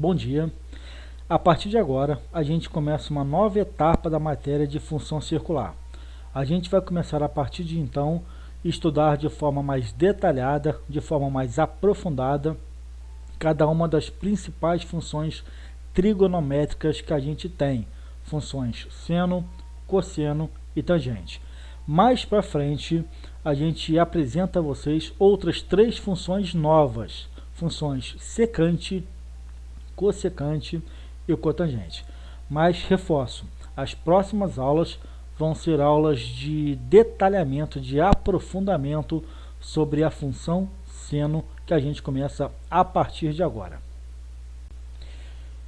Bom dia. A partir de agora, a gente começa uma nova etapa da matéria de função circular. A gente vai começar a partir de então estudar de forma mais detalhada, de forma mais aprofundada, cada uma das principais funções trigonométricas que a gente tem, funções seno, cosseno e tangente. Mais para frente, a gente apresenta a vocês outras três funções novas, funções secante, cossecante e cotangente. Mas reforço, as próximas aulas vão ser aulas de detalhamento, de aprofundamento sobre a função seno que a gente começa a partir de agora.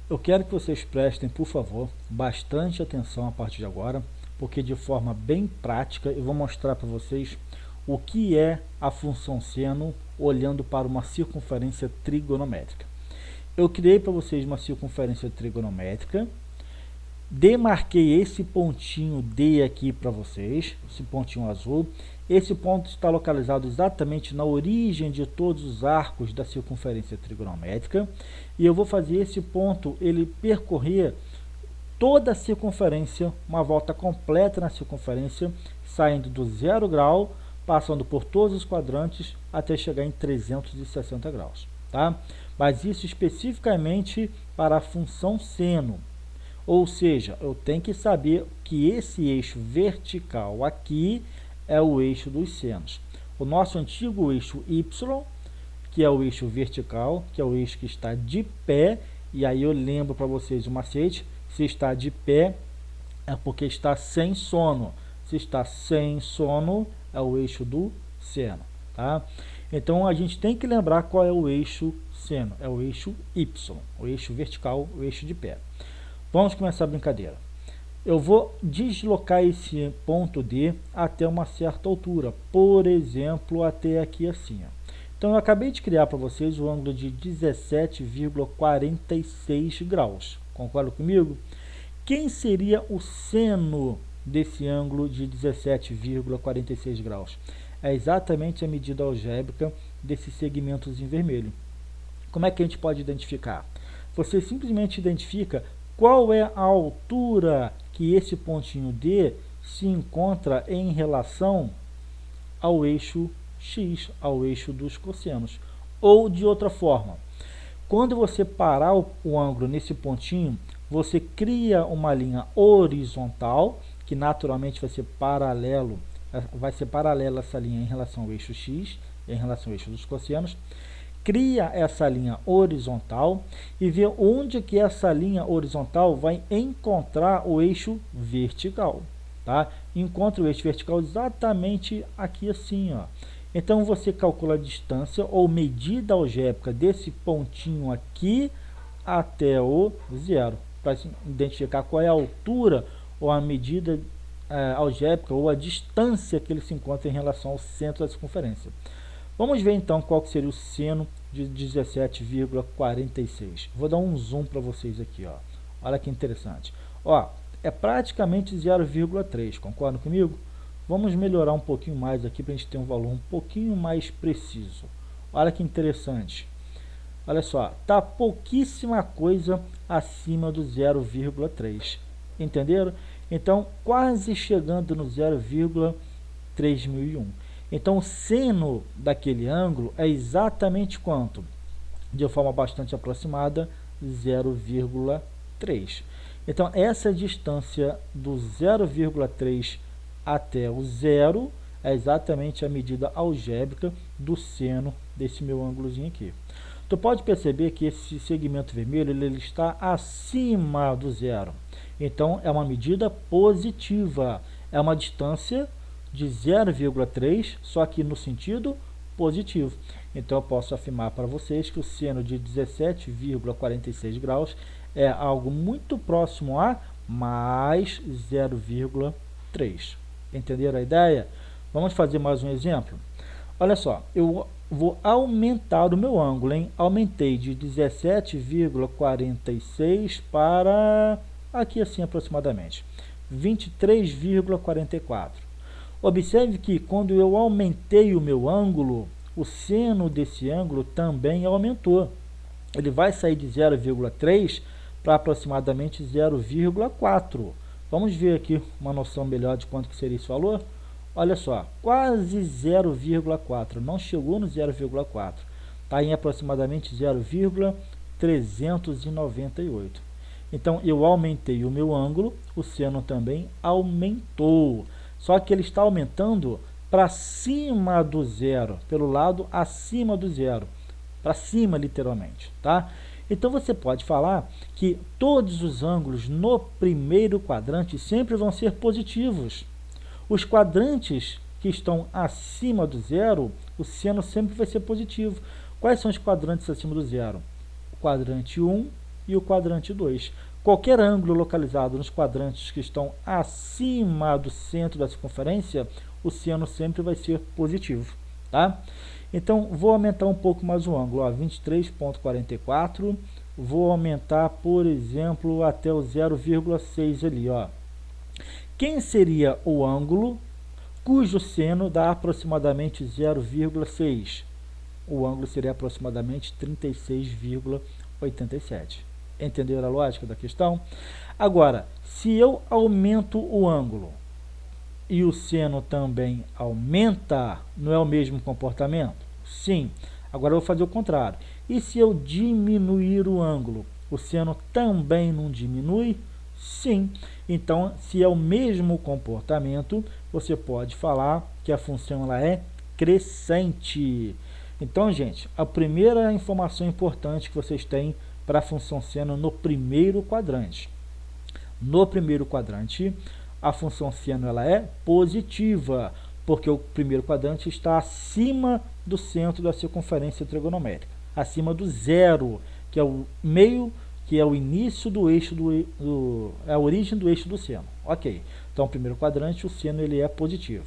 Eu quero que vocês prestem, por favor, bastante atenção a partir de agora, porque de forma bem prática eu vou mostrar para vocês o que é a função seno olhando para uma circunferência trigonométrica. Eu criei para vocês uma circunferência trigonométrica, demarquei esse pontinho D aqui para vocês, esse pontinho azul. Esse ponto está localizado exatamente na origem de todos os arcos da circunferência trigonométrica, e eu vou fazer esse ponto ele percorrer toda a circunferência, uma volta completa na circunferência, saindo do 0 grau, passando por todos os quadrantes até chegar em 360 graus, tá? Mas isso especificamente para a função seno. Ou seja, eu tenho que saber que esse eixo vertical aqui é o eixo dos senos. O nosso antigo eixo Y, que é o eixo vertical, que é o eixo que está de pé, e aí eu lembro para vocês o macete, se está de pé é porque está sem sono. Se está sem sono é o eixo do seno, tá? Então a gente tem que lembrar qual é o eixo seno, é o eixo Y, o eixo vertical, o eixo de pé. Vamos começar a brincadeira. Eu vou deslocar esse ponto D até uma certa altura, por exemplo, até aqui assim. Então eu acabei de criar para vocês o ângulo de 17,46 graus. Concorda comigo? Quem seria o seno desse ângulo de 17,46 graus? É exatamente a medida algébrica desse segmentozinho vermelho. Como é que a gente pode identificar? Você simplesmente identifica qual é a altura que esse pontinho D se encontra em relação ao eixo X, ao eixo dos cossenos. Ou de outra forma, quando você parar o ângulo nesse pontinho, você cria uma linha horizontal, que naturalmente vai ser paralela essa linha em relação ao eixo X, em relação ao eixo dos cossenos. Cria essa linha horizontal e vê onde que essa linha horizontal vai encontrar o eixo vertical, tá? Encontra o eixo vertical exatamente aqui assim, ó. Então você calcula a distância ou medida algébrica desse pontinho aqui até o zero, para identificar qual é a altura ou a medida algébrica ou a distância que ele se encontra em relação ao centro da circunferência. Vamos ver então qual que seria o seno de 17,46. Vou dar um zoom para vocês aqui, ó. Olha que interessante. Ó, é praticamente 0,3, concordam comigo? Vamos melhorar um pouquinho mais aqui para a gente ter um valor um pouquinho mais preciso. Olha que interessante. Olha só, tá pouquíssima coisa acima do 0,3. Entenderam? Então, quase chegando no 0,3001. Então, o seno daquele ângulo é exatamente quanto? De forma bastante aproximada, 0,3. Então, essa distância do 0,3 até o zero é exatamente a medida algébrica do seno desse meu ângulozinho aqui. Tu pode perceber que esse segmento vermelho ele está acima do zero. Então, é uma medida positiva. É uma distância de 0,3, só que no sentido positivo. Então eu posso afirmar para vocês que o seno de 17,46 graus é algo muito próximo a mais 0,3. Entenderam a ideia? Vamos fazer mais um exemplo? Olha só, eu vou aumentar o meu ângulo, hein? Aumentei de 17,46 para aqui assim aproximadamente 23,44. Observe que quando eu aumentei o meu ângulo, o seno desse ângulo também aumentou. ele vai sair de 0,3 para aproximadamente 0,4. Vamos ver aqui uma noção melhor de quanto que seria esse valor? Olha só, quase 0,4, não chegou no 0,4, está em aproximadamente 0,398. Então, eu aumentei o meu ângulo, o seno também aumentou. Só que ele está aumentando para cima do zero, pelo lado acima do zero, para cima literalmente, tá? Então, você pode falar que todos os ângulos no primeiro quadrante sempre vão ser positivos. Os quadrantes que estão acima do zero, o seno sempre vai ser positivo. Quais são os quadrantes acima do zero? O quadrante 1 e o quadrante 2. Qualquer ângulo localizado nos quadrantes que estão acima do centro da circunferência, o seno sempre vai ser positivo, tá? Então, vou aumentar um pouco mais o ângulo, 23,44. Vou aumentar, por exemplo, até o 0,6 ali, ó. Quem seria o ângulo cujo seno dá aproximadamente 0,6? O ângulo seria aproximadamente 36,87. Entenderam a lógica da questão? Agora, se eu aumento o ângulo e o seno também aumenta, não é o mesmo comportamento? Sim. Agora eu vou fazer o contrário. E se eu diminuir o ângulo, o seno também não diminui? Sim. Então, se é o mesmo comportamento, você pode falar que a função ela é crescente. Então, gente, a primeira informação importante que vocês têm para a função seno no primeiro quadrante. No primeiro quadrante, a função seno ela é positiva, porque o primeiro quadrante está acima do centro da circunferência trigonométrica, acima do zero, que é o meio, que é o início do eixo é a origem do eixo do seno. Ok, então o primeiro quadrante, o seno ele é positivo.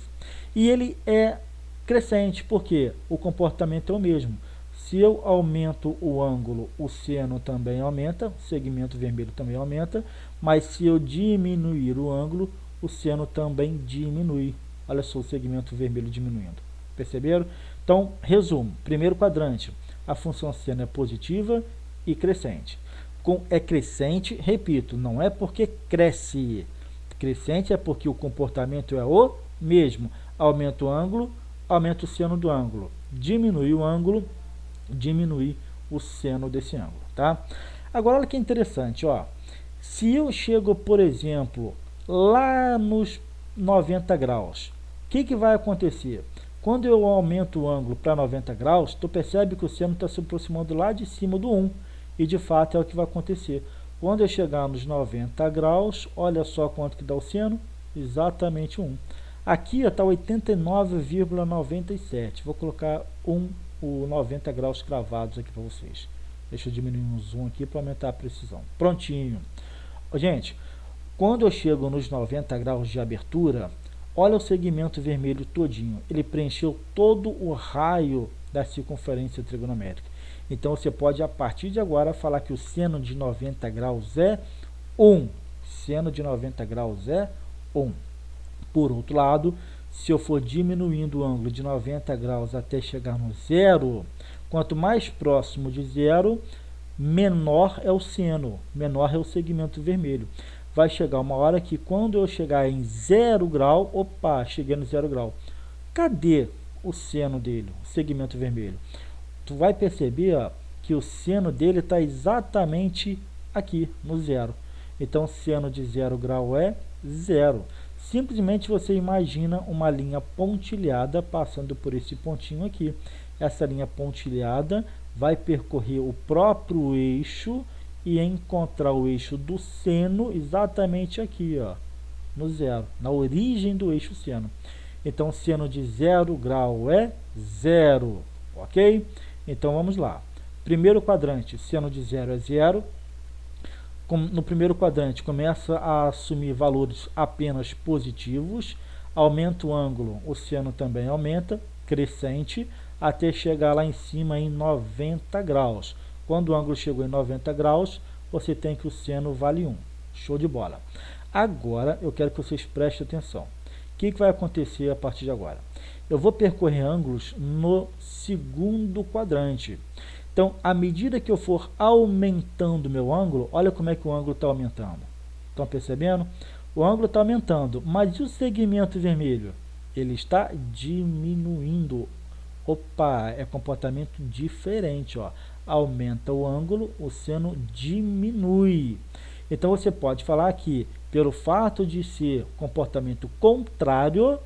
E ele é crescente, porque o comportamento é o mesmo. Se eu aumento o ângulo, o seno também aumenta, o segmento vermelho também aumenta, mas se eu diminuir o ângulo, o seno também diminui. Olha só o segmento vermelho diminuindo. Perceberam? Então, resumo. Primeiro quadrante, a função seno é positiva e crescente. É crescente, repito, não é porque cresce. Crescente é porque o comportamento é o mesmo. Aumenta o ângulo, aumenta o seno do ângulo. Diminui o ângulo, diminui o seno desse ângulo, tá? Agora, olha que interessante, ó. Se eu chego, por exemplo, lá nos 90 graus, o que vai acontecer? Quando eu aumento o ângulo para 90 graus, tu percebe que o seno está se aproximando lá de cima do 1, e de fato é o que vai acontecer. Quando eu chegar nos 90 graus, olha só quanto que dá o seno, exatamente 1. Aqui está 89,97, vou colocar o 90 graus cravados aqui para vocês. Deixa eu diminuir um zoom aqui para aumentar a precisão. Prontinho. Gente, quando eu chego nos 90 graus de abertura, olha o segmento vermelho todinho. Ele preencheu todo o raio da circunferência trigonométrica. Então, você pode, a partir de agora, falar que o seno de 90 graus é 1. Seno de 90 graus é 1. Por outro lado, se eu for diminuindo o ângulo de 90 graus até chegar no zero, quanto mais próximo de zero, menor é o seno, menor é o segmento vermelho. Vai chegar uma hora que quando eu chegar em 0 grau, opa, cheguei no 0 grau. Cadê o seno dele, o segmento vermelho? Tu vai perceber, ó, que o seno dele está exatamente aqui, no zero. Então, seno de 0 grau é 0. Simplesmente você imagina uma linha pontilhada passando por esse pontinho aqui. Essa linha pontilhada vai percorrer o próprio eixo e encontrar o eixo do seno exatamente aqui, ó, no zero, na origem do eixo seno. Então, seno de 0 grau é 0, ok? Então, vamos lá. Primeiro quadrante, seno de 0 é 0. No primeiro quadrante, começa a assumir valores apenas positivos. Aumenta o ângulo, o seno também aumenta, crescente, até chegar lá em cima em 90 graus. Quando o ângulo chegou em 90 graus, você tem que o seno vale 1. Show de bola. Agora, eu quero que vocês prestem atenção. O que vai acontecer a partir de agora? Eu vou percorrer ângulos no segundo quadrante. Então, à medida que eu for aumentando o meu ângulo, olha como é que o ângulo está aumentando. Estão percebendo? O ângulo está aumentando, mas e o segmento vermelho? Ele está diminuindo. Opa, é comportamento diferente, ó. Aumenta o ângulo, o seno diminui. Então você pode falar que, pelo fato de ser comportamento contrário,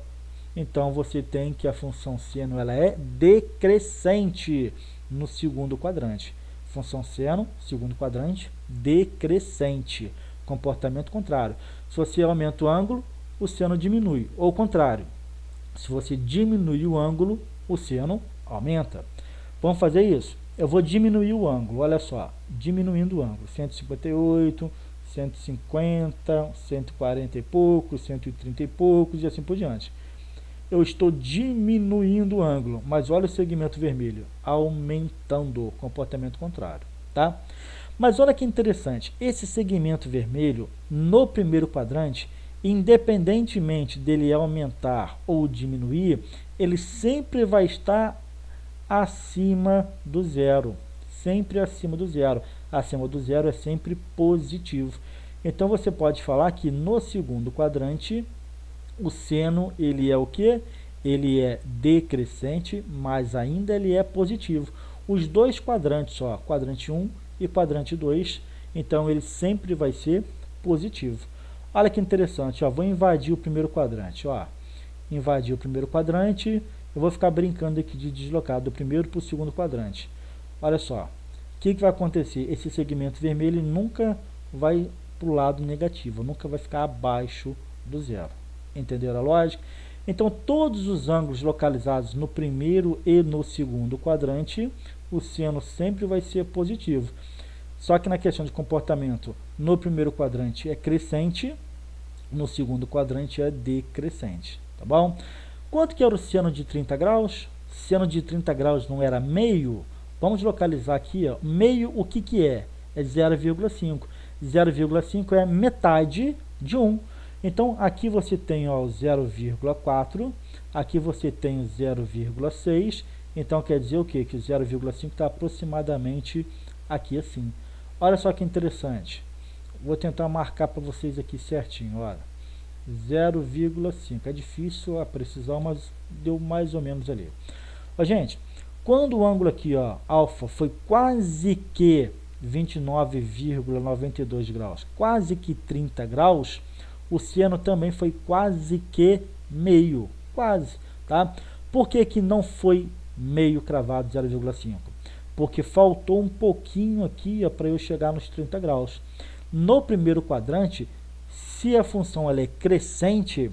então você tem que a função seno ela é decrescente no segundo quadrante. Função seno, segundo quadrante, decrescente. Comportamento contrário. Se você aumenta o ângulo, o seno diminui. Ou o contrário. Se você diminui o ângulo, o seno aumenta. Vamos fazer isso? Eu vou diminuir o ângulo, olha só, diminuindo o ângulo, 158, 150, 140 e poucos, 130 e poucos e assim por diante. Eu estou diminuindo o ângulo, mas olha o segmento vermelho, aumentando, comportamento contrário, tá? Mas olha que interessante, esse segmento vermelho, no primeiro quadrante, independentemente dele aumentar ou diminuir, ele sempre vai estar acima do zero, sempre acima do zero. Acima do zero é sempre positivo. Então você pode falar que no segundo quadrante o seno ele é o que? Ele é decrescente, mas ainda ele é positivo. Os dois quadrantes, ó, quadrante 1 e quadrante 2, então ele sempre vai ser positivo. Olha que interessante, ó, vou invadir o primeiro quadrante, ó. Invadir o primeiro quadrante, eu vou ficar brincando aqui de deslocar do primeiro para o segundo quadrante. Olha só, o que vai acontecer? Esse segmento vermelho nunca vai para o lado negativo, nunca vai ficar abaixo do zero. Entenderam a lógica? Então, todos os ângulos localizados no primeiro e no segundo quadrante, o seno sempre vai ser positivo. Só que na questão de comportamento, no primeiro quadrante é crescente, no segundo quadrante é decrescente, tá bom? Quanto que era o seno de 30 graus? Seno de 30 graus não era meio? Vamos localizar aqui, ó, meio o que que é? É 0,5. 0,5 é metade de 1. Então, aqui você tem o 0,4, aqui você tem o 0,6, então quer dizer o quê? Que o 0,5 está aproximadamente aqui assim. Olha só que interessante. Vou tentar marcar para vocês aqui certinho, olha. 0,5. É difícil a precisão, mas deu mais ou menos ali. Ó, gente, quando o ângulo aqui, ó, alfa, foi quase que 29,92 graus, quase que 30 graus, o seno também foi quase que meio, quase, tá? Por que que não foi meio cravado 0,5? Porque faltou um pouquinho aqui para eu chegar nos 30 graus. No primeiro quadrante, se a função ela é crescente,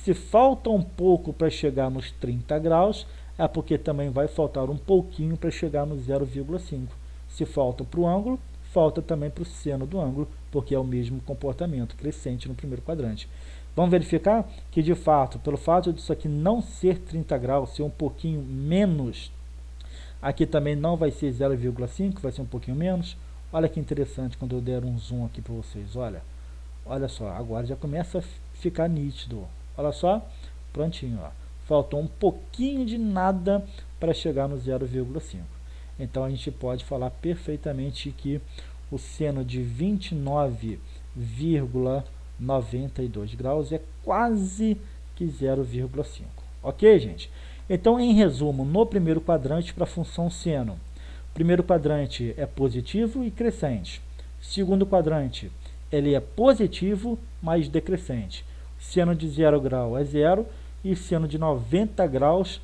se falta um pouco para chegar nos 30 graus, é porque também vai faltar um pouquinho para chegar no 0,5. Se falta para o ângulo, falta também para o seno do ângulo, porque é o mesmo comportamento, crescente no primeiro quadrante. Vamos verificar que, de fato, pelo fato disso aqui não ser 30 graus, ser um pouquinho menos, aqui também não vai ser 0,5, vai ser um pouquinho menos. Olha que interessante quando eu der um zoom aqui para vocês, olha. Olha só, agora já começa a ficar nítido. Olha só, prontinho, ó. Faltou um pouquinho de nada para chegar no 0,5. Então a gente pode falar perfeitamente que o seno de 29,92 graus é quase que 0,5. Ok, gente? Então, em resumo, no primeiro quadrante, para a função seno, primeiro quadrante é positivo e crescente. Segundo quadrante, ele é positivo, mas decrescente. Seno de 0 grau é 0 e seno de 90 graus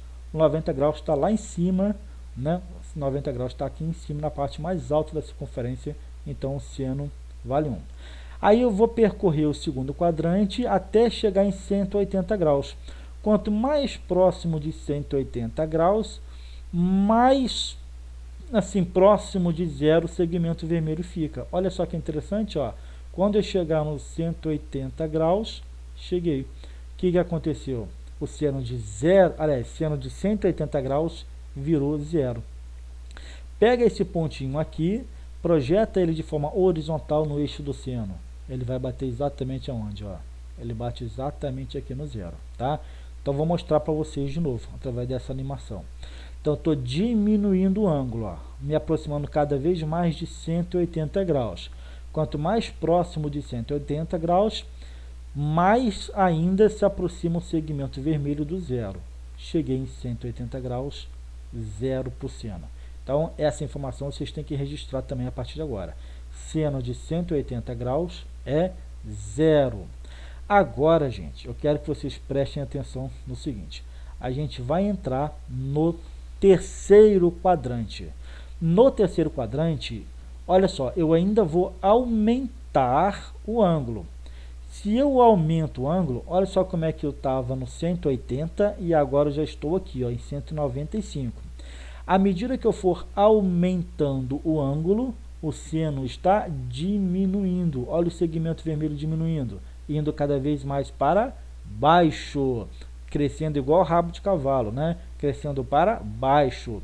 está lá em cima, né? 90 graus está aqui em cima, na parte mais alta da circunferência, então o seno vale 1. Aí eu vou percorrer o segundo quadrante até chegar em 180 graus. Quanto mais próximo de 180 graus, mais assim, próximo de zero o segmento vermelho fica. Olha só que interessante, ó. Quando eu chegar nos 180 graus, cheguei. O que aconteceu? O seno de seno de 180 graus virou zero. Pega esse pontinho aqui, projeta ele de forma horizontal no eixo do seno. Ele vai bater exatamente aonde, ó? Ele bate exatamente aqui no zero, tá? Então vou mostrar para vocês de novo, através dessa animação. Então, estou diminuindo o ângulo, ó, me aproximando cada vez mais de 180 graus. Quanto mais próximo de 180 graus, mais ainda se aproxima o segmento vermelho do zero. Cheguei em 180 graus, zero por seno. Então, essa informação vocês têm que registrar também a partir de agora. Seno de 180 graus é zero. Agora, gente, eu quero que vocês prestem atenção no seguinte. A gente vai entrar no terceiro quadrante. No terceiro quadrante, olha só, eu ainda vou aumentar o ângulo. Se eu aumento o ângulo, olha só como é que eu estava no 180 e agora eu já estou aqui, ó, em 195. À medida que eu for aumentando o ângulo, o seno está diminuindo. Olha o segmento vermelho diminuindo, indo cada vez mais para baixo, crescendo igual rabo de cavalo, né? Crescendo para baixo.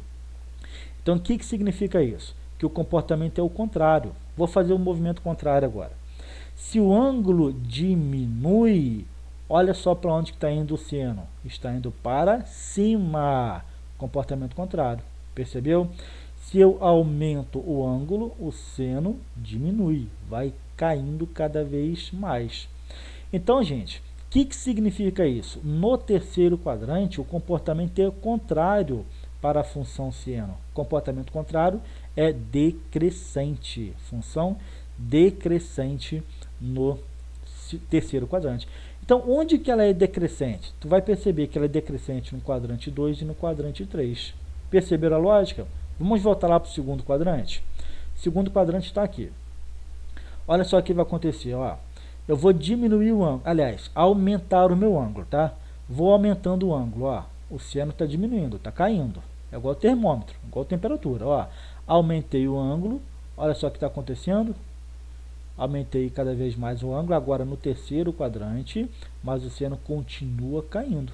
Então, o que significa isso? Que o comportamento é o contrário. Vou fazer um movimento contrário agora. Se o ângulo diminui, olha só para onde está indo o seno. Está indo para cima. Comportamento contrário. Percebeu? Se eu aumento o ângulo, o seno diminui. Vai caindo cada vez mais. Então, gente, o que significa isso? No terceiro quadrante, o comportamento é o contrário para a função seno. Comportamento contrário é decrescente. Função decrescente no terceiro quadrante. Então, onde que ela é decrescente? Tu vai perceber que ela é decrescente no quadrante 2 e no quadrante 3. Perceberam a lógica? Vamos voltar lá para o segundo quadrante. O segundo quadrante está aqui. Olha só o que vai acontecer, ó. Eu vou diminuir o ângulo, aliás, aumentar o meu ângulo, tá? Vou aumentando o ângulo, ó. O seno está diminuindo, está caindo. É igual termômetro, igual temperatura, ó. Aumentei o ângulo, olha só o que está acontecendo. Aumentei cada vez mais o ângulo, agora no terceiro quadrante, mas o seno continua caindo.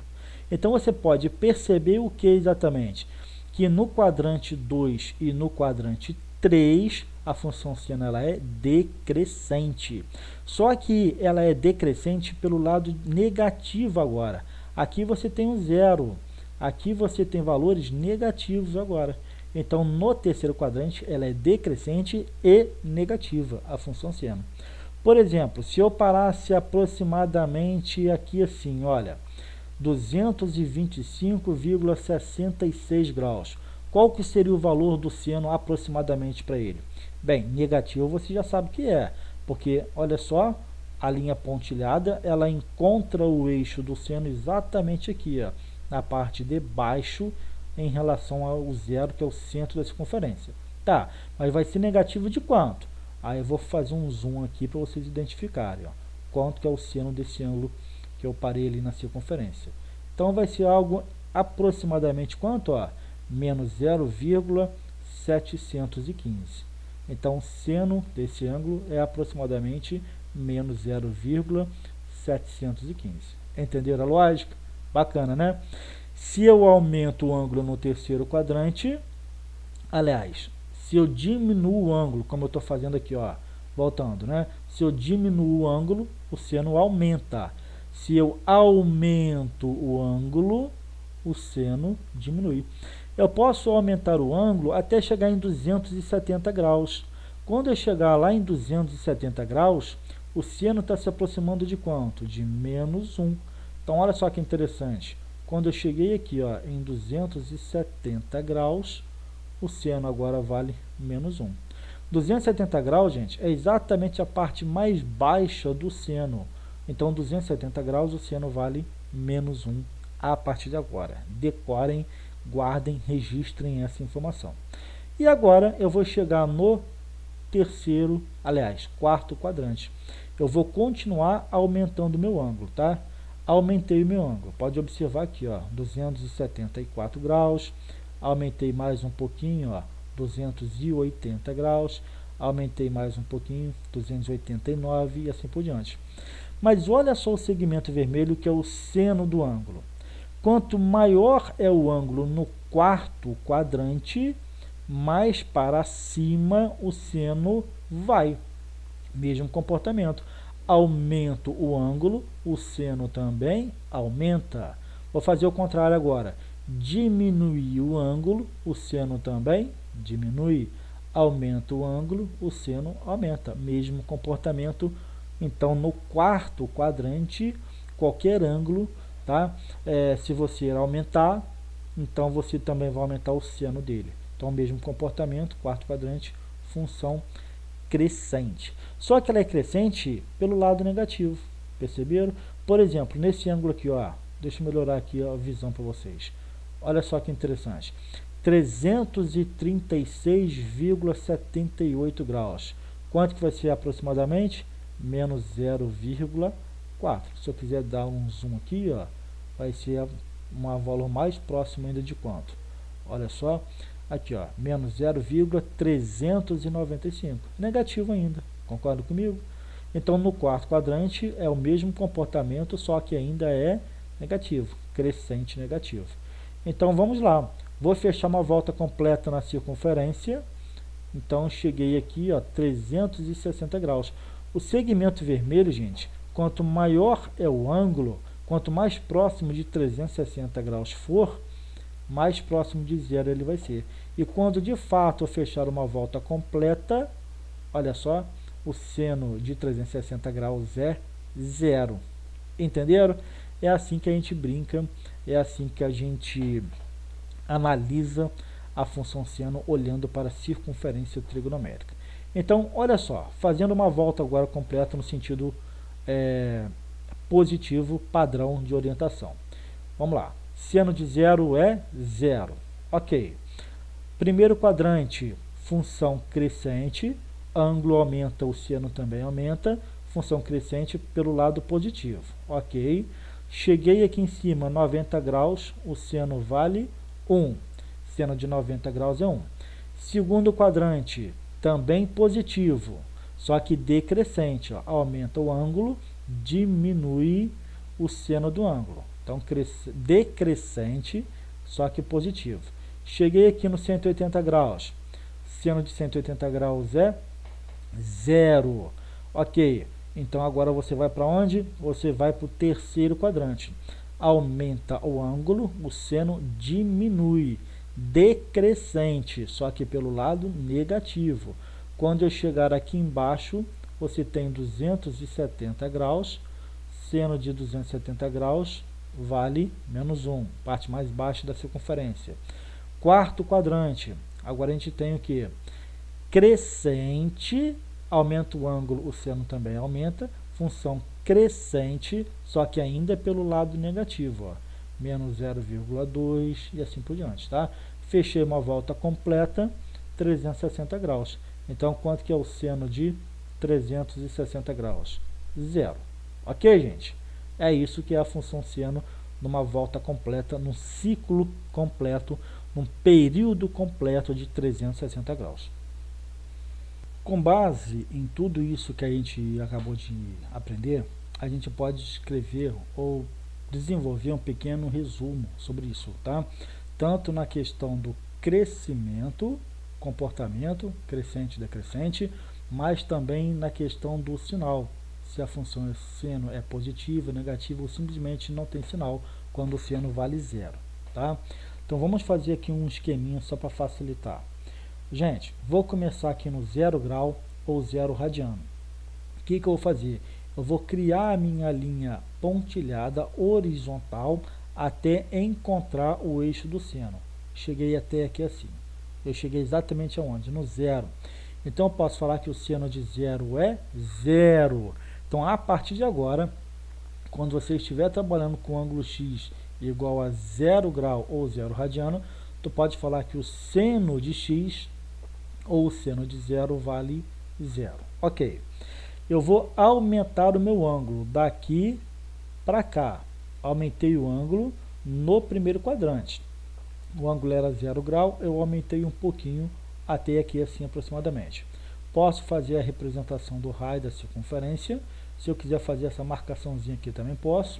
Então, você pode perceber o que exatamente? Que no quadrante 2 e no quadrante 3, a função seno ela é decrescente. Só que ela é decrescente pelo lado negativo agora. Aqui você tem um zero, aqui você tem valores negativos agora. Então, no terceiro quadrante, ela é decrescente e negativa, a função seno. Por exemplo, se eu parasse aproximadamente aqui assim, olha, 225,66 graus. Qual que seria o valor do seno aproximadamente para ele? Bem, negativo você já sabe o que é, porque, olha só, a linha pontilhada, ela encontra o eixo do seno exatamente aqui, ó, na parte de baixo, em relação ao zero, que é o centro da circunferência. Tá, mas vai ser negativo de quanto? Aí eu vou fazer um zoom aqui para vocês identificarem, ó, quanto que é o seno desse ângulo que eu parei ali na circunferência. Então, vai ser algo aproximadamente quanto? Ó, menos 0,715. Então, o seno desse ângulo é aproximadamente menos 0,715. Entenderam a lógica? Bacana, né? Se eu aumento o ângulo no terceiro quadrante, aliás, se eu diminuo o ângulo, como eu estou fazendo aqui, ó, voltando, né? Se eu diminuo o ângulo, o seno aumenta. Se eu aumento o ângulo, o seno diminui. Eu posso aumentar o ângulo até chegar em 270 graus. Quando eu chegar lá em 270 graus, o seno está se aproximando de quanto? De menos 1. Então, olha só que interessante. Quando eu cheguei aqui, ó, em 270 graus, o seno agora vale menos 1. 270 graus, gente, é exatamente a parte mais baixa do seno. Então, 270 graus, o seno vale menos 1 a partir de agora. Decorem, guardem, registrem essa informação. E agora eu vou chegar no terceiro, aliás, quarto quadrante. Eu vou continuar aumentando o meu ângulo, tá? Aumentei o meu ângulo. Pode observar aqui, ó, 274 graus. Aumentei mais um pouquinho, ó, 280 graus. Aumentei mais um pouquinho, 289 e assim por diante. Mas olha só o segmento vermelho, que é o seno do ângulo. Quanto maior é o ângulo no quarto quadrante, mais para cima o seno vai. Mesmo comportamento. Aumento o ângulo, o seno também aumenta. Vou fazer o contrário agora. diminuir o ângulo, o seno também diminui. Aumenta o ângulo, o seno aumenta. Mesmo comportamento, então, no quarto quadrante, qualquer ângulo, tá? Se você aumentar, então você também vai aumentar o seno dele. Então, mesmo comportamento, quarto quadrante, função crescente. Só que ela é crescente pelo lado negativo, perceberam? Por exemplo, nesse ângulo aqui, ó, deixa eu melhorar aqui a visão para vocês. Olha só que interessante. 336,78 graus. Quanto que vai ser aproximadamente? Menos 0,4. Se eu quiser dar um zoom aqui, ó, vai ser uma valor mais próximo ainda de quanto? Olha só, aqui, ó, menos 0,395. Negativo ainda, concorda comigo? Então, no quarto quadrante é o mesmo comportamento, só que ainda é negativo, crescente negativo. Então, vamos lá. Vou fechar uma volta completa na circunferência. Então, cheguei aqui, ó, 360 graus. O segmento vermelho, gente, quanto maior é o ângulo, quanto mais próximo de 360 graus for, mais próximo de zero ele vai ser. E quando de fato eu fechar uma volta completa, olha só, o seno de 360 graus é zero. Entenderam? É assim que a gente brinca, é assim que a gente analisa a função seno olhando para a circunferência trigonométrica. Então, olha só, fazendo uma volta agora completa no sentido positivo, padrão de orientação. Vamos lá. Seno de zero é zero. Ok. Primeiro quadrante, função crescente. Ângulo aumenta, o seno também aumenta. Função crescente pelo lado positivo. Ok. Cheguei aqui em cima, 90 graus, o seno vale 1. Seno de 90 graus é 1. Segundo quadrante, também positivo, só que decrescente. Ó. Aumenta o ângulo, diminui o seno do ângulo. Então, decrescente, só que positivo. Cheguei aqui no 180 graus. Seno de 180 graus é 0. Ok. Então, agora você vai para onde? Você vai para o terceiro quadrante. Aumenta o ângulo, o seno diminui. Decrescente, só que pelo lado negativo. Quando eu chegar aqui embaixo, você tem 270 graus. Seno de 270 graus vale menos 1, parte mais baixa da circunferência. Quarto quadrante, agora a gente tem o que? Crescente, aumenta o ângulo, o seno também aumenta, função crescente, só que ainda é pelo lado negativo, ó, menos 0,2 e assim por diante, tá? Fechei uma volta completa, 360 graus. Então, quanto que é o seno de 360 graus? Zero. Ok, gente? É isso que é a função seno numa volta completa, num ciclo completo, num período completo de 360 graus. Com base em tudo isso que a gente acabou de aprender, a gente pode escrever ou desenvolver um pequeno resumo sobre isso, tá? Tanto na questão do crescimento, comportamento, crescente e decrescente, mas também na questão do sinal, se a função seno é positiva, negativa ou simplesmente não tem sinal quando o seno vale zero, tá? Então vamos fazer aqui um esqueminha só para facilitar. Gente, vou começar aqui no 0 grau ou 0 radiano. O que eu vou fazer? Eu vou criar a minha linha pontilhada horizontal até encontrar o eixo do seno. Cheguei até aqui assim. Eu cheguei exatamente aonde? No zero. Então eu posso falar que o seno de zero é zero. Então a partir de agora, quando você estiver trabalhando com ângulo x igual a 0 grau ou 0 radiano, tu pode falar que o seno de x ou o seno de zero vale zero. Ok. Eu vou aumentar o meu ângulo daqui para cá. Aumentei o ângulo no primeiro quadrante. O ângulo era 0 grau, eu aumentei um pouquinho até aqui assim aproximadamente. Posso fazer a representação do raio da circunferência. Se eu quiser fazer essa marcaçãozinha aqui também posso.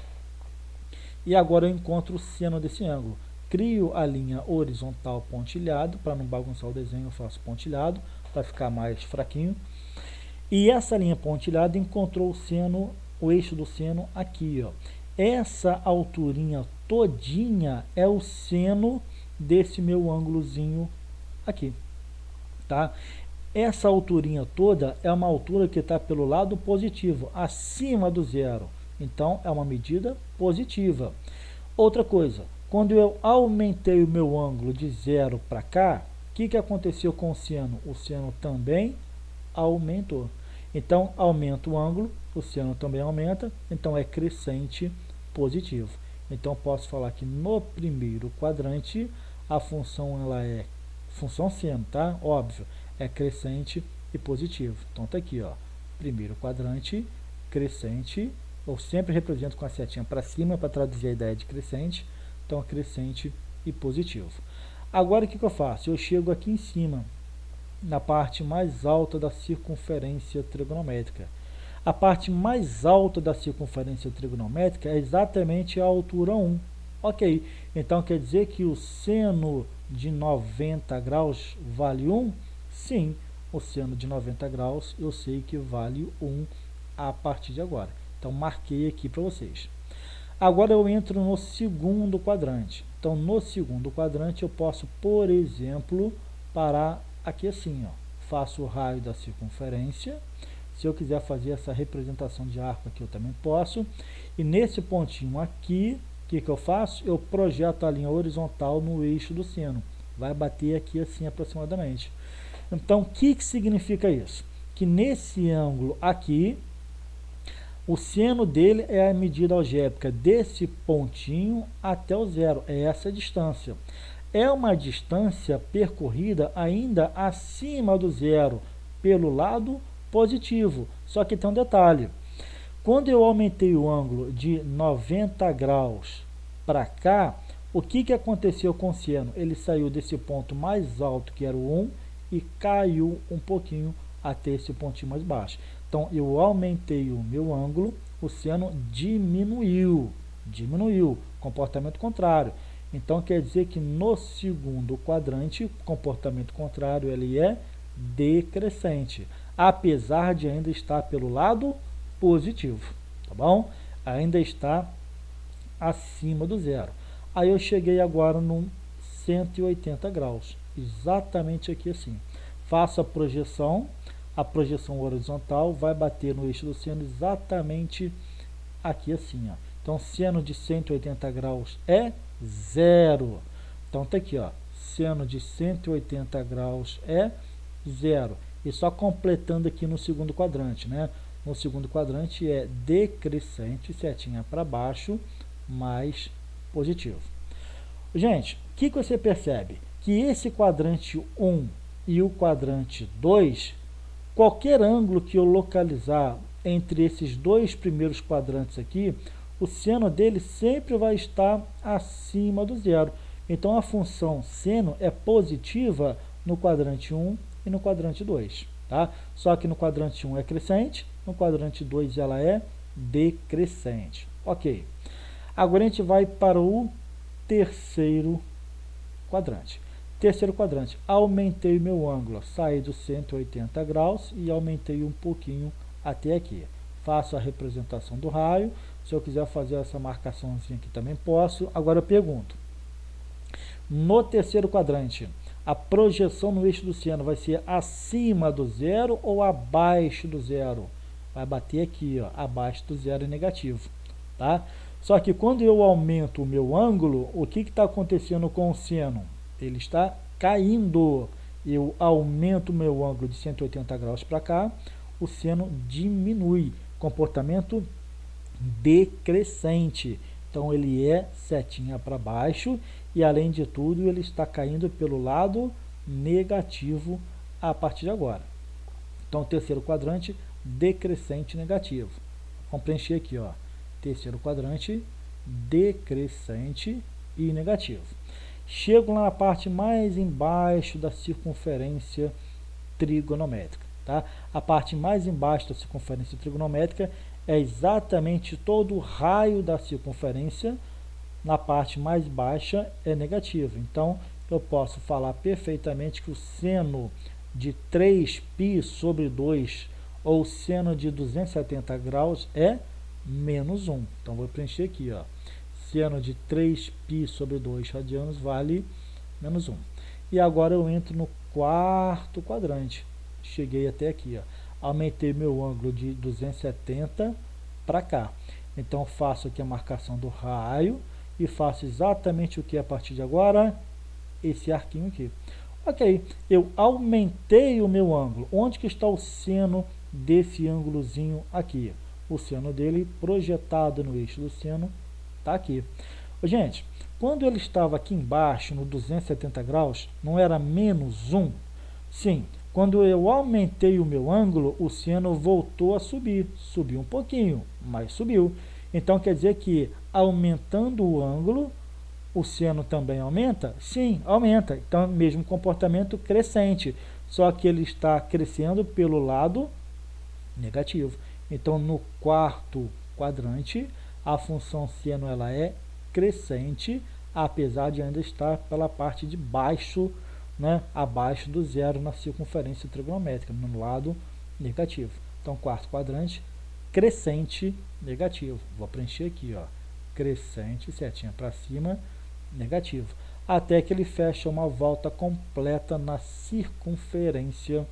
E agora eu encontro o seno desse ângulo. Crio a linha horizontal pontilhado, para não bagunçar o desenho eu faço pontilhado, para ficar mais fraquinho. E essa linha pontilhada encontrou o seno, o eixo do seno aqui, ó. essa alturinha todinha é o seno desse meu ângulozinho aqui, tá? Essa alturinha toda é uma altura que está pelo lado positivo, acima do zero. Então, é uma medida positiva. Outra coisa, quando eu aumentei o meu ângulo de zero para cá, o que aconteceu com o seno? O seno também aumentou. Então, aumenta o ângulo, o seno também aumenta, então é crescente positivo. Então, posso falar que no primeiro quadrante, a função ela é função seno, tá? Óbvio, é crescente e positivo. Então, tá aqui, ó, primeiro quadrante, crescente. Eu sempre represento com a setinha para cima para traduzir a ideia de crescente. Então, crescente e positivo. Agora, o que eu faço? Eu chego aqui em cima, na parte mais alta da circunferência trigonométrica. A parte mais alta da circunferência trigonométrica é exatamente a altura 1. Ok, então quer dizer que o seno de 90 graus vale 1? Sim, o seno de 90 graus eu sei que vale 1 a partir de agora. Então, marquei aqui para vocês. Agora eu entro no segundo quadrante. Então, no segundo quadrante, eu posso, por exemplo, parar aqui assim, ó. Faço o raio da circunferência. Se eu quiser fazer essa representação de arco aqui, eu também posso. E nesse pontinho aqui, o que eu faço? Eu projeto a linha horizontal no eixo do seno. Vai bater aqui assim aproximadamente. Então, o que significa isso? Que nesse ângulo aqui, o seno dele é a medida algébrica desse pontinho até o zero. É essa a distância. É uma distância percorrida ainda acima do zero, pelo lado positivo. Só que tem um detalhe. Quando eu aumentei o ângulo de 90 graus para cá, o que aconteceu com o seno? Ele saiu desse ponto mais alto, que era o 1, e caiu um pouquinho até esse pontinho mais baixo. Então, eu aumentei o meu ângulo, o seno diminuiu, comportamento contrário. Então, quer dizer que no segundo quadrante, comportamento contrário, ele é decrescente, apesar de ainda estar pelo lado positivo, tá bom? Ainda está acima do zero. Aí eu cheguei agora no 180 graus, exatamente aqui assim. Faço a projeção horizontal vai bater no eixo do seno exatamente aqui assim, ó. Então, seno de 180 graus é zero. Então, tá aqui, ó, seno de 180 graus é zero. E só completando aqui no segundo quadrante, né? No segundo quadrante é decrescente, setinha para baixo, mais positivo. Gente, o que você percebe? Que esse quadrante 1 e o quadrante 2, qualquer ângulo que eu localizar entre esses dois primeiros quadrantes aqui, o seno dele sempre vai estar acima do zero. Então, a função seno é positiva no quadrante 1 e no quadrante 2. Tá? Só que no quadrante 1 é crescente, no quadrante 2 ela é decrescente. Ok. Agora a gente vai para o terceiro quadrante. Terceiro quadrante, aumentei meu ângulo, saí dos 180 graus e aumentei um pouquinho até aqui. Faço a representação do raio. Se eu quiser fazer essa marcaçãozinha aqui também posso. Agora eu pergunto, no terceiro quadrante, a projeção no eixo do seno vai ser acima do zero ou abaixo do zero? Vai bater aqui, ó, abaixo do zero é negativo, tá? Só que quando eu aumento o meu ângulo, o que está acontecendo com o seno? Ele está caindo. Eu aumento o meu ângulo de 180 graus para cá, o seno diminui. Comportamento decrescente. Então, ele é setinha para baixo e, além de tudo, ele está caindo pelo lado negativo a partir de agora. Então, terceiro quadrante, decrescente negativo. Vamos preencher aqui, ó. Terceiro quadrante, decrescente e negativo. Chego lá na parte mais embaixo da circunferência trigonométrica. Tá? A parte mais embaixo da circunferência trigonométrica é exatamente todo o raio da circunferência. Na parte mais baixa é negativo. Então, eu posso falar perfeitamente que o seno de 3π sobre 2 ou seno de 270 graus é menos 1. Então, vou preencher aqui, ó. Seno de 3π sobre 2 radianos vale menos 1. E agora eu entro no quarto quadrante. Cheguei até aqui, ó. Aumentei meu ângulo de 270 para cá. Então, faço aqui a marcação do raio e faço exatamente o que a partir de agora? Esse arquinho aqui. Ok, eu aumentei o meu ângulo. Onde que está o seno desse ângulozinho aqui? O seno dele projetado no eixo do seno está aqui. Gente, quando ele estava aqui embaixo, no 270 graus, não era menos 1? Sim, quando eu aumentei o meu ângulo, o seno voltou a subir. Subiu um pouquinho, mas subiu. Então, quer dizer que, aumentando o ângulo, o seno também aumenta? Sim, aumenta. Então, mesmo comportamento crescente, só que ele está crescendo pelo lado negativo. Então, no quarto quadrante, a função seno ela é crescente, apesar de ainda estar pela parte de baixo, né, abaixo do zero na circunferência trigonométrica, no lado negativo. Então, quarto quadrante, crescente, negativo. Vou preencher aqui, ó, crescente, setinha para cima, negativo. Até que ele fecha uma volta completa na circunferência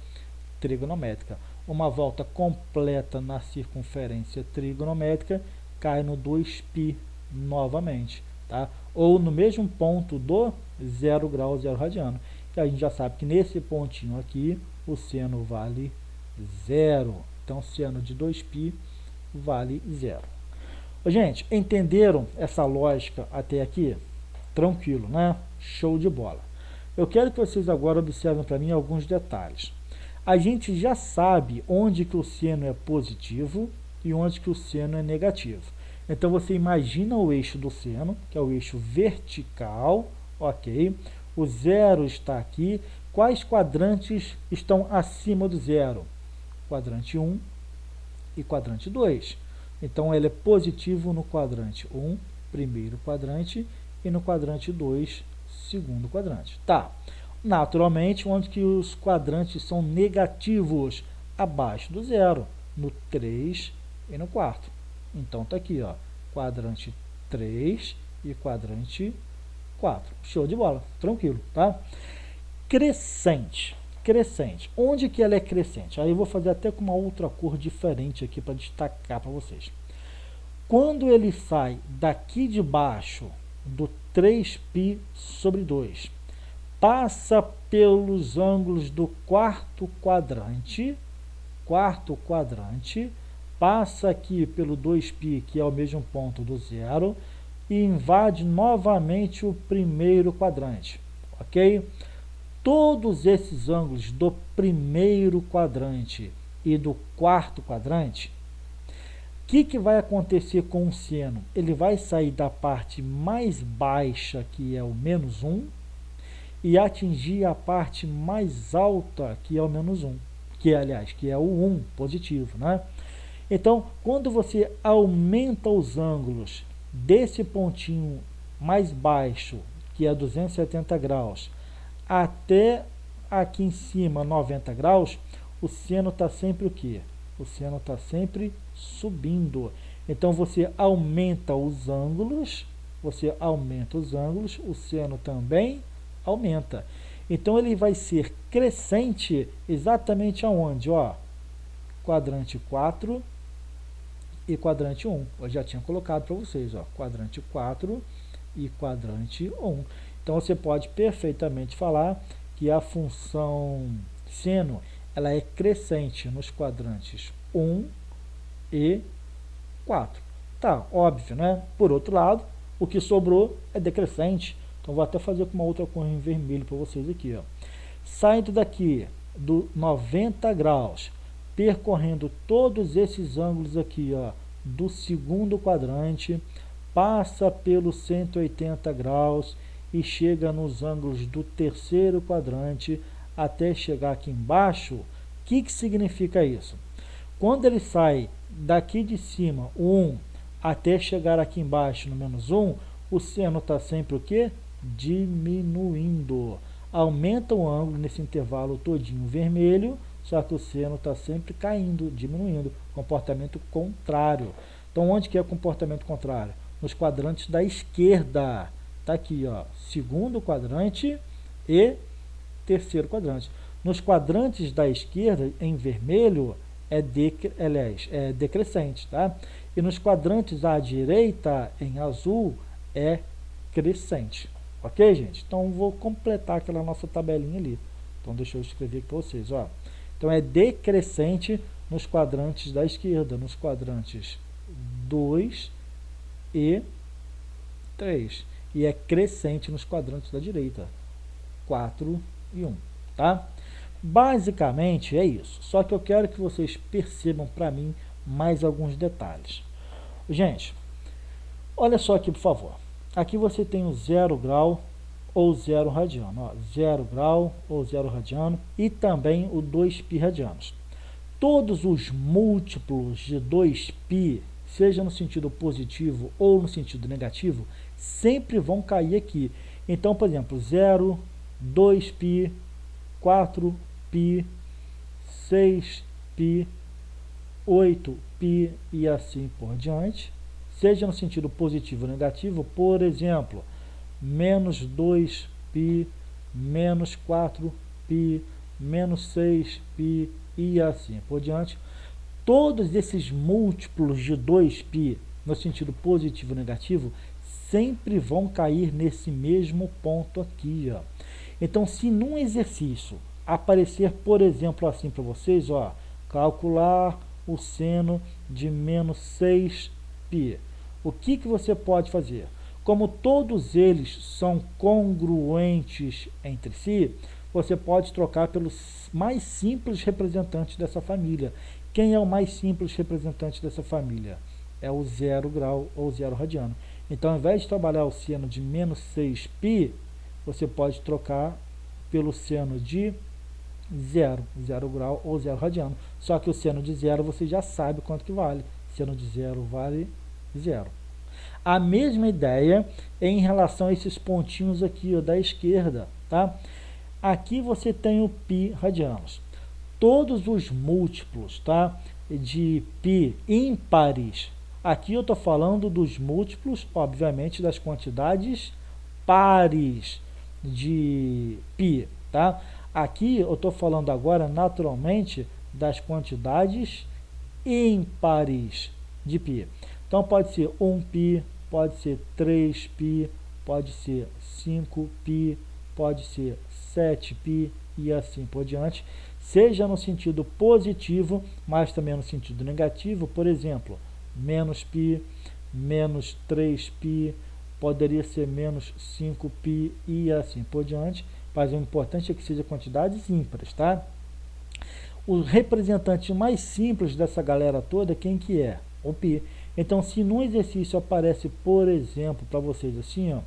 trigonométrica. Uma volta completa na circunferência trigonométrica cai no 2π novamente, tá? Ou no mesmo ponto do 0 grau, 0 radiano. E a gente já sabe que nesse pontinho aqui, o seno vale 0. Então, seno de 2π vale 0. Gente, entenderam essa lógica até aqui? Tranquilo, né? Show de bola. Eu quero que vocês agora observem para mim alguns detalhes. A gente já sabe onde que o seno é positivo e onde que o seno é negativo. Então, você imagina o eixo do seno, que é o eixo vertical, ok? O zero está aqui. Quais quadrantes estão acima do zero? Quadrante 1 e quadrante 2. Então, ele é positivo no quadrante 1, primeiro quadrante, e no quadrante 2, segundo quadrante. Tá. Naturalmente, onde que os quadrantes são negativos? Abaixo do zero, no 3 e no quarto. Então, tá aqui, ó, quadrante 3 e quadrante 4. Show de bola, tranquilo, tá? Crescente. Crescente. Onde que ela é crescente? Aí eu vou fazer até com uma outra cor diferente aqui para destacar para vocês. Quando ele sai daqui de baixo do 3π sobre 2, passa pelos ângulos do quarto quadrante, passa aqui pelo 2π, que é o mesmo ponto do zero, e invade novamente o primeiro quadrante, ok? Todos esses ângulos do primeiro quadrante e do quarto quadrante, o que vai acontecer com o seno? Ele vai sair da parte mais baixa, que é o menos 1, e atingir a parte mais alta, que é o menos 1, que é o 1 positivo, né? Então, quando você aumenta os ângulos desse pontinho mais baixo, que é 270 graus, até aqui em cima 90 graus, o seno está sempre o quê? O seno está sempre subindo. Então, você aumenta os ângulos, o seno também aumenta. Então, ele vai ser crescente exatamente aonde? Ó, quadrante 4 e quadrante 1. Eu já tinha colocado para vocês, ó, quadrante 4 e quadrante 1. Então, você pode perfeitamente falar que a função seno ela é crescente nos quadrantes 1 e 4. Tá, óbvio, né? Por outro lado, o que sobrou é decrescente. Então, vou até fazer com uma outra cor em vermelho para vocês aqui, ó. Saindo daqui do 90 graus, percorrendo todos esses ângulos aqui, ó, do segundo quadrante, passa pelos 180 graus e chega nos ângulos do terceiro quadrante até chegar aqui embaixo. O que significa isso? Quando ele sai daqui de cima, 1, até chegar aqui embaixo no menos 1, o seno está sempre o quê? Diminuindo. Aumenta o ângulo nesse intervalo todinho vermelho, só que o seno está sempre caindo, diminuindo. Comportamento contrário. Então, onde que é o comportamento contrário? Nos quadrantes da esquerda. Está aqui, ó, segundo quadrante e terceiro quadrante. Nos quadrantes da esquerda, em vermelho, é decrescente, tá? E nos quadrantes à direita, em azul, é crescente. Ok, gente? Então, vou completar aquela nossa tabelinha ali. Então, deixa eu escrever aqui para vocês, ó. Então, é decrescente nos quadrantes da esquerda, nos quadrantes 2 e 3. E é crescente nos quadrantes da direita, 4 e 1, tá? Basicamente é isso. Só que eu quero que vocês percebam para mim mais alguns detalhes. Gente, olha só aqui, por favor. Aqui você tem o 0 grau ou 0 radiano. Ó, 0 grau ou 0 radiano e também o 2π radianos. Todos os múltiplos de 2π, seja no sentido positivo ou no sentido negativo, sempre vão cair aqui. Então, por exemplo, 0, 2π, 4π, 6π, 8π e assim por diante, seja no sentido positivo ou negativo, por exemplo, menos 2π, menos 4π, menos 6π e assim por diante. Todos esses múltiplos de 2π, no sentido positivo ou negativo, sempre vão cair nesse mesmo ponto aqui, ó. Então, se num exercício aparecer, por exemplo, assim para vocês, ó, calcular o seno de menos 6π, o que você pode fazer? Como todos eles são congruentes entre si, você pode trocar pelos mais simples representantes dessa família. Quem é o mais simples representante dessa família? É o 0 grau ou 0 radiano. Então, ao invés de trabalhar o seno de menos 6π, você pode trocar pelo seno de 0 grau ou 0 radiano. Só que o seno de 0 você já sabe quanto que vale. Seno de 0 vale 0. A mesma ideia em relação a esses pontinhos aqui, ó, da esquerda, tá? Aqui você tem o π radianos. Todos os múltiplos, tá, de π ímpares, aqui eu estou falando dos múltiplos, obviamente, das quantidades pares de π, tá? Aqui eu estou falando agora, naturalmente, das quantidades ímpares de π. Então, pode ser 1π, pode ser 3π, pode ser 5π, pode ser 7π e assim por diante, seja no sentido positivo, mas também no sentido negativo. Por exemplo, menos π, menos 3π, poderia ser menos 5π e assim por diante, mas o importante é que seja quantidades ímpares, tá? O representante mais simples dessa galera toda, quem que é? O π. Então, se no exercício aparece, por exemplo, para vocês assim, ó,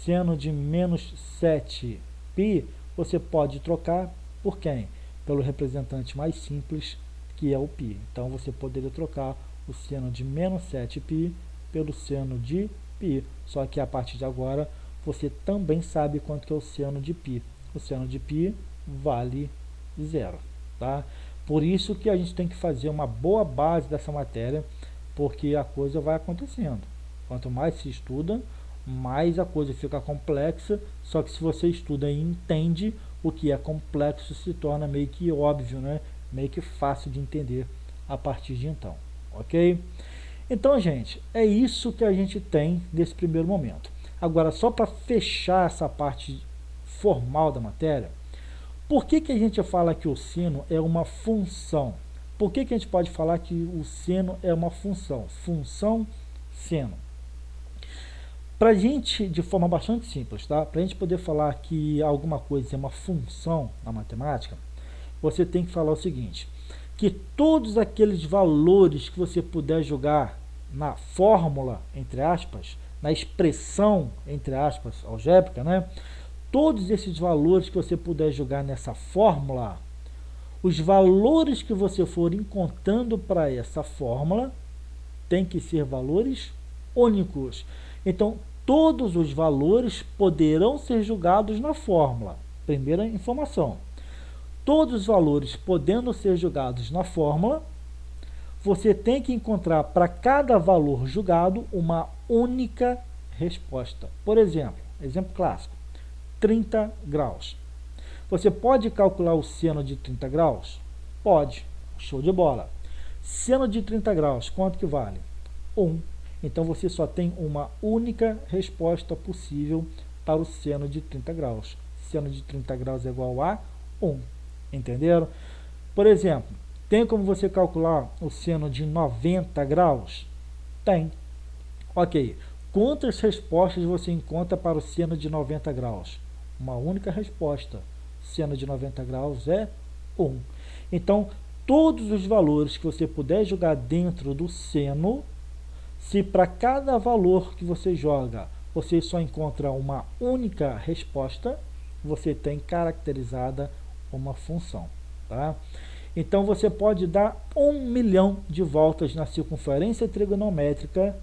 seno de menos 7π, você pode trocar por quem? Pelo representante mais simples, que é o π. Então, você poderia trocar o seno de menos 7π pelo seno de π. Só que a partir de agora, você também sabe quanto que é o seno de π. O seno de π vale 0. Tá? Por isso que a gente tem que fazer uma boa base dessa matéria, porque a coisa vai acontecendo. Quanto mais se estuda, mais a coisa fica complexa, só que se você estuda e entende, o que é complexo se torna meio que óbvio, né? Meio que fácil de entender a partir de então, ok? Então, gente, é isso que a gente tem nesse primeiro momento. Agora, só para fechar essa parte formal da matéria, por que a gente fala que o seno é uma função? Por que a gente pode falar que o seno é uma função? Função, seno. Para a gente, de forma bastante simples, tá? Para a gente poder falar que alguma coisa é uma função na matemática, você tem que falar o seguinte, que todos aqueles valores que você puder jogar na fórmula, entre aspas, na expressão, entre aspas, algébrica, né? Todos esses valores que você puder jogar nessa fórmula, os valores que você for encontrando para essa fórmula tem que ser valores únicos. Então, todos os valores poderão ser jogados na fórmula. Primeira informação. Todos os valores podendo ser jogados na fórmula você tem que encontrar para cada valor julgado uma única resposta. Por exemplo, exemplo clássico, 30 graus. Você pode calcular o seno de 30 graus? Pode, show de bola. Seno de 30 graus, quanto que vale? 1. Então você só tem uma única resposta possível para o seno de 30 graus. Seno de 30 graus é igual a 1. Entenderam? Por exemplo, tem como você calcular o seno de 90 graus? Tem. Ok. Quantas respostas você encontra para o seno de 90 graus? Uma única resposta. Seno de 90 graus é 1. Então, todos os valores que você puder jogar dentro do seno, se para cada valor que você joga, você só encontra uma única resposta, você tem caracterizada uma função. Tá? Então, você pode dar 1 milhão de voltas na circunferência trigonométrica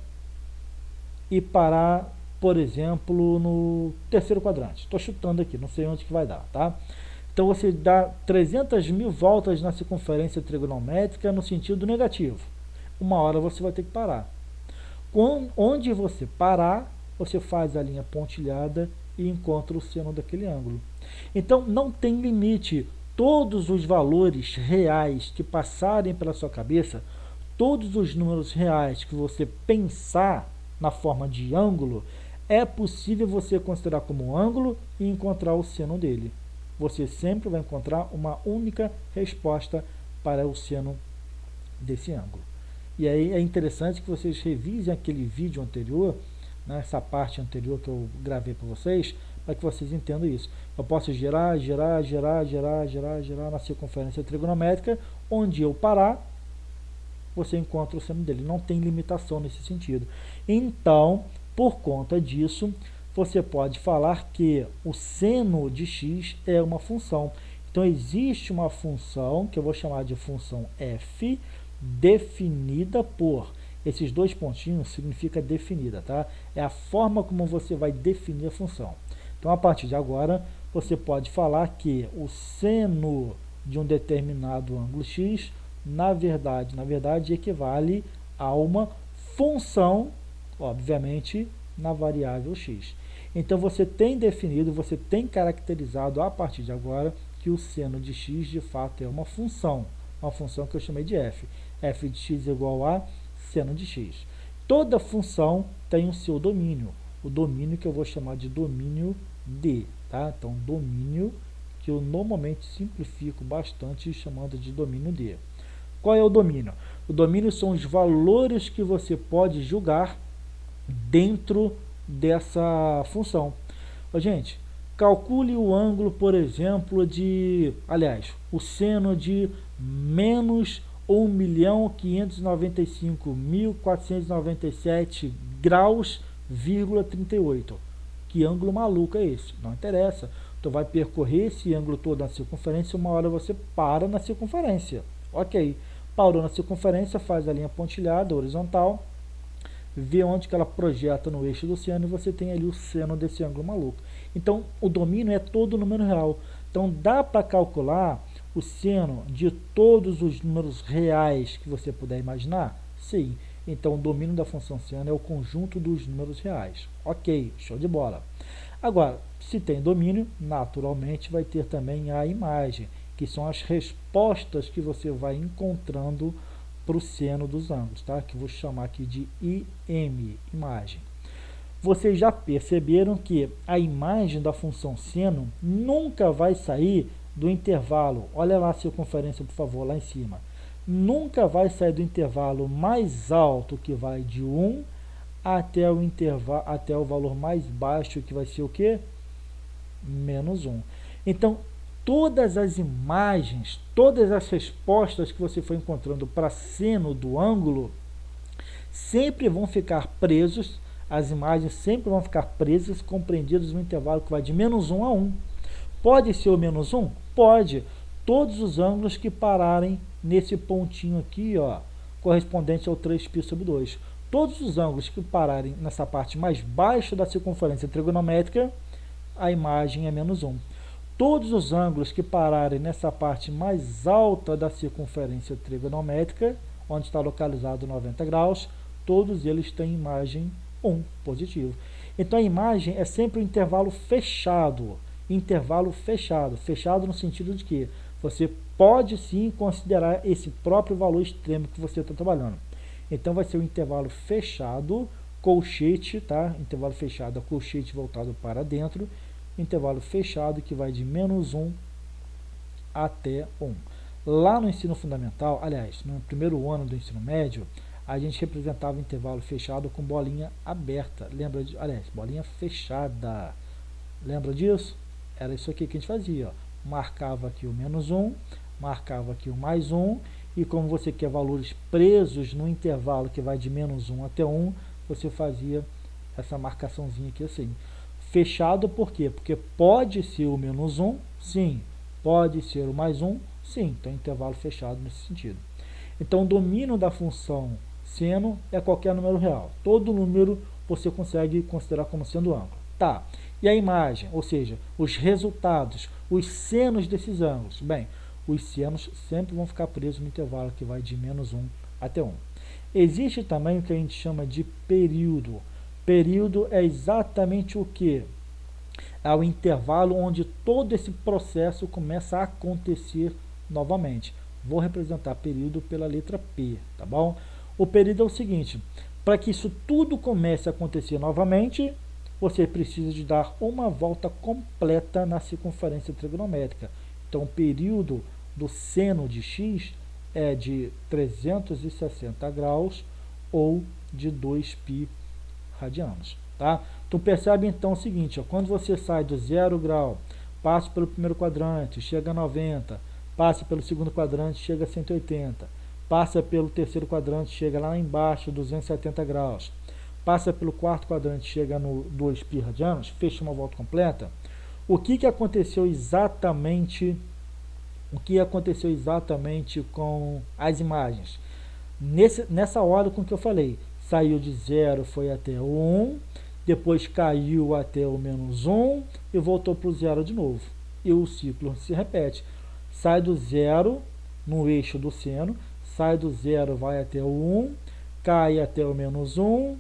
e parar, por exemplo, no terceiro quadrante. Estou chutando aqui, não sei onde que vai dar, tá? Então você dá 300 mil voltas na circunferência trigonométrica no sentido negativo. Uma hora você vai ter que parar. Onde você parar, você faz a linha pontilhada e encontra o seno daquele ângulo. Então não tem limite. Todos os valores reais que passarem pela sua cabeça, todos os números reais que você pensar na forma de ângulo, é possível você considerar como ângulo e encontrar o seno dele. Você sempre vai encontrar uma única resposta para o seno desse ângulo. E aí é interessante que vocês revisem aquele vídeo anterior, né, essa parte anterior que eu gravei para vocês, para que vocês entendam isso. Eu posso girar na circunferência trigonométrica, onde eu parar, você encontra o seno dele. Não tem limitação nesse sentido. Então, por conta disso, você pode falar que o seno de x é uma função. Então, existe uma função, que eu vou chamar de função f, definida por... Esses dois pontinhos significa definida, tá? É a forma como você vai definir a função. Então, a partir de agora, você pode falar que o seno de um determinado ângulo x, na verdade, equivale a uma função, obviamente, na variável x. Então, você tem definido, você tem caracterizado a partir de agora que o seno de x, de fato, é uma função que eu chamei de f. f de x é igual a seno de x. Toda função tem o seu domínio, o domínio que eu vou chamar de domínio D, tá? Então, domínio que eu normalmente simplifico bastante chamando de domínio D. Qual é o domínio? O domínio são os valores que você pode julgar dentro dessa função. Gente, calcule o ângulo, por exemplo, o seno de menos 1.595.497 graus, 38. Que ângulo maluco é esse? Não interessa. Tu vai percorrer esse ângulo todo na circunferência, uma hora você para na circunferência. Ok. Parou na circunferência, faz a linha pontilhada, horizontal, vê onde que ela projeta no eixo do seno e você tem ali o seno desse ângulo maluco. Então, o domínio é todo número real. Então, dá para calcular o seno de todos os números reais que você puder imaginar? Sim. Então, o domínio da função seno é o conjunto dos números reais. Ok, show de bola. Agora, se tem domínio, naturalmente vai ter também a imagem, que são as respostas que você vai encontrando para o seno dos ângulos, tá? Que eu vou chamar aqui de IM, imagem. Vocês já perceberam que a imagem da função seno nunca vai sair do intervalo. Olha lá a circunferência, por favor, lá em cima. Nunca vai sair do intervalo mais alto, que vai de 1 até o valor mais baixo, que vai ser o quê? Menos 1. Então, todas as imagens, todas as respostas que você for encontrando para seno do ângulo, sempre vão ficar presos, as imagens sempre vão ficar presas, compreendidas no intervalo que vai de menos 1 a 1. Pode ser o menos 1? Pode. Todos os ângulos que pararem nesse pontinho aqui, ó, correspondente ao 3π/2. Todos os ângulos que pararem nessa parte mais baixa da circunferência trigonométrica, a imagem é menos 1. Todos os ângulos que pararem nessa parte mais alta da circunferência trigonométrica, onde está localizado 90 graus, todos eles têm imagem 1, positivo. Então a imagem é sempre um intervalo fechado, fechado no sentido de que você pode sim considerar esse próprio valor extremo que você está trabalhando. Então vai ser um intervalo fechado, colchete, tá? Intervalo fechado, colchete voltado para dentro, intervalo fechado que vai de -1 até 1. Lá no ensino fundamental, aliás, no primeiro ano do ensino médio, a gente representava o intervalo fechado com bolinha aberta. Lembra de, aliás, bolinha fechada. Lembra disso? Era isso aqui que a gente fazia, ó. Marcava aqui o -1, marcava aqui o +1, e como você quer valores presos no intervalo que vai de -1 até 1, você fazia essa marcaçãozinha aqui assim. Fechado por quê? Porque pode ser o -1, sim. Pode ser o +1, sim. Então, intervalo fechado nesse sentido. Então, o domínio da função seno é qualquer número real. Todo número você consegue considerar como sendo ângulo. Tá. E a imagem, ou seja, os resultados, os senos desses ângulos. Bem, os senos sempre vão ficar presos no intervalo que vai de -1 até 1. Existe também o que a gente chama de período. Período é exatamente o que? É o intervalo onde todo esse processo começa a acontecer novamente. Vou representar período pela letra P, tá bom? O período é o seguinte, para que isso tudo comece a acontecer novamente, você precisa de dar uma volta completa na circunferência trigonométrica. Então, o período do seno de x é de 360 graus ou de 2π radianos. Tá? Tu percebe então o seguinte, ó, quando você sai do 0 grau, passa pelo primeiro quadrante, chega a 90, passa pelo segundo quadrante, chega a 180, passa pelo terceiro quadrante, chega lá embaixo, 270 graus, passa pelo quarto quadrante, chega no 2π radianos, fecha uma volta completa. O que aconteceu exatamente? O que aconteceu exatamente com as imagens? Nessa ordem com que eu falei, saiu de 0, foi até o 1, depois caiu até o -1 e voltou para o 0 de novo. E o ciclo se repete. Sai do 0 no eixo do seno, sai do 0, vai até o 1, cai até o -1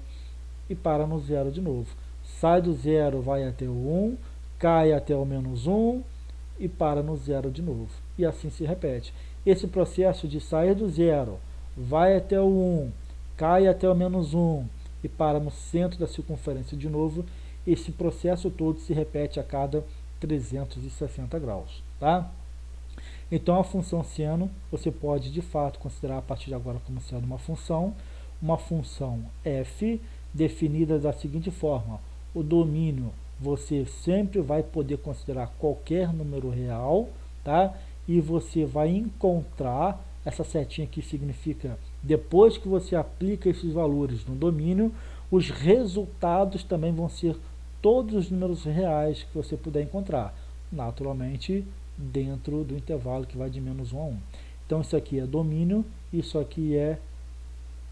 e para no 0 de novo. Sai do 0, vai até o 1, cai até o -1 e para no 0 de novo. E assim se repete. Esse processo de sair do 0, vai até o 1, cai até o -1 e para no centro da circunferência de novo, esse processo todo se repete a cada 360 graus. Tá? Então, a função seno, você pode de fato considerar a partir de agora como sendo uma função f, definida da seguinte forma: o domínio você sempre vai poder considerar qualquer número real, tá? E você vai encontrar, essa setinha aqui significa, depois que você aplica esses valores no domínio, os resultados também vão ser todos os números reais que você puder encontrar, naturalmente dentro do intervalo que vai de -1 a 1. Então isso aqui é domínio, isso aqui é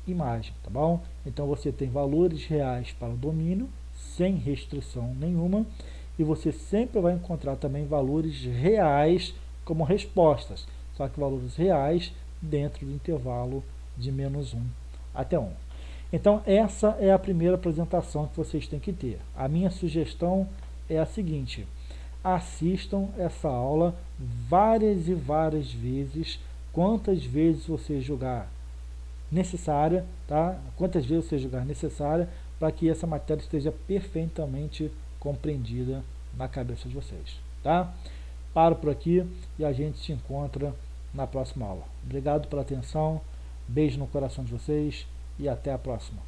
imagem, tá bom? Então você tem valores reais para o domínio, sem restrição nenhuma, e você sempre vai encontrar também valores reais como respostas, só que valores reais dentro do intervalo de -1 até 1. Então essa é a primeira apresentação que vocês têm que ter. A minha sugestão é a seguinte: assistam essa aula várias e várias vezes, quantas vezes você julgar necessária, tá? Quantas vezes você julgar necessária, para que essa matéria esteja perfeitamente compreendida na cabeça de vocês, tá? Paro por aqui e a gente se encontra na próxima aula. Obrigado pela atenção, beijo no coração de vocês e até a próxima.